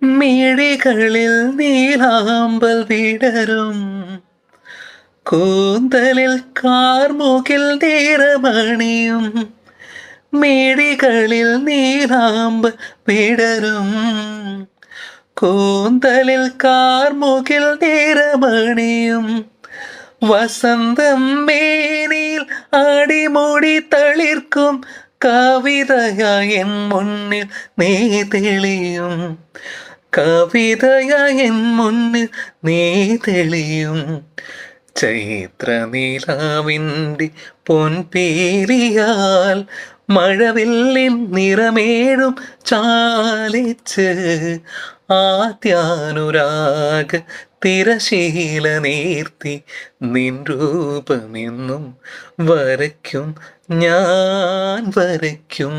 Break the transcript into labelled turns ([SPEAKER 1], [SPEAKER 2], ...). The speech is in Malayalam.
[SPEAKER 1] മിഴികളിൽ നീലാമ്പൽ വിടരും, കൂന്തലിൽ കാർമുകിൽ നിറമണിയും. മിഴികളിൽ നീലാമ്പൽ വിടരും, കൂന്തലിൽ കാർമുകിൽ നിറമണിയും. വസന്തം മേനിൽ അടിമുടി തളിർക്കും, കവിതയായി എൻ മുന്നിൽ നീ തെളിയും. കവിതയായി എൻ മുന്നിൽ നീ തെളിയും. ചൈത്രനിലാവിൻ്റെ പൊൻപീലിയാൽ മഴവില്ലിൻ നിറമേഴും ചാലിച്ച്, ആദ്യാനുരാഗ തിരശീല നീർത്തി നിൻ രൂപമെന്നും വരയ്ക്കും, ഞാൻ വരയ്ക്കും.